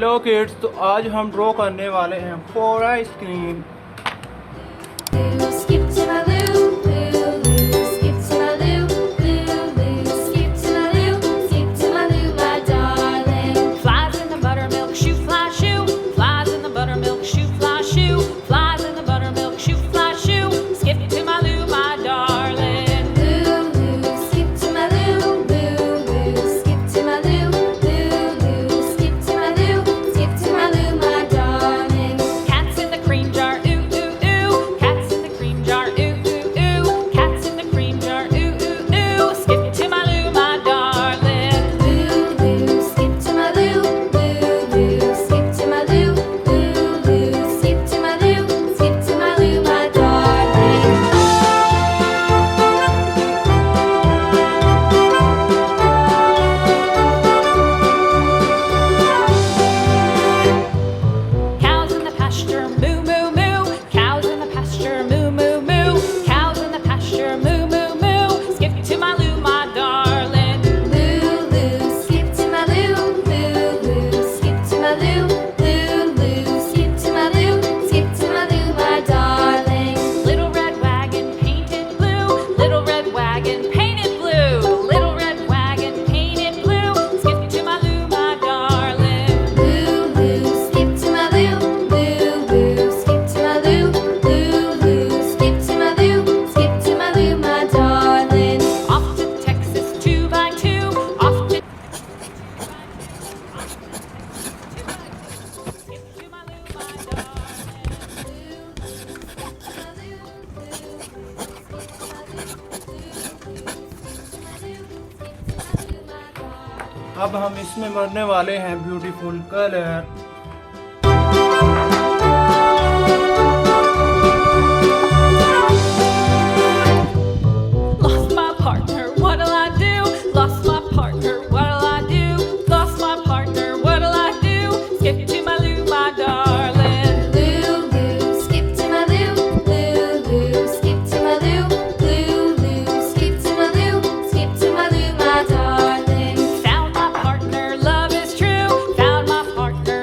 Hello kids, तो आज हम ड्रॉ करने वाले हैं four ice cream. Skip to my loo, loo, loo. Skip to my loo, loo, loo. Skip to my loo, skip to my loo, my darling. Flies in the buttermilk shoe, fly shoe. Flies in the buttermilk shoe, fly shoe. Flies in the buttermilk shoe, fly shoe. Skip to my loo, my darling. Loo, loo. Skip to my loo, loo, loo. Skip to my loo, loo, loo. Skip to my loo, skip to my loo, my darling. Cats in the cream jar, ooh, ooh, ooh. Cats in the cream jar, ooh, ooh, ooh. Cats in the cream jar, ooh, ooh, ooh. Skip to my loo, my darling. Loo, loo. Skip to my loo, loo, loo. Skip to my loo, loo, loo. Skip to my loo, skip to my loo, my darling. Cows in the pasture, moo, moo, moo. Cows in the pasture, moo, moo, moo. Cows in the pasture, moo, moo, moo. Skip to my loo, my darling. Loo, loo. Skip to my loo, loo, loo. Skip to my loo, loo, loo. Skip to my loo, skip to my loo, my darling. Little red wagon painted blue. Little red wagon painted blue. Little red wagon painted blue. Skip to my loo, my darling. Loo, loo. Skip to my loo, loo, loo. Skip to my loo, loo, loo. Skip to my loo, skip to my loo, my darling. Off to Texas 2x2. Off to skip to my loo, my darling. अब हम इसमें भरने वाले हैं beautiful colour. Lost my partner, what'll I do? Lost my partner, what'll I do? Lost my partner, what'll I do? Skip to my loo, my darling. Loo, loo. Skip to my loo, loo, loo. Skip to my loo, loo, loo. Skip to my loo, skip to my loo, my darling. Found my partner, love is true. Found my partner,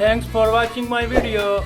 Thanks for watching my video.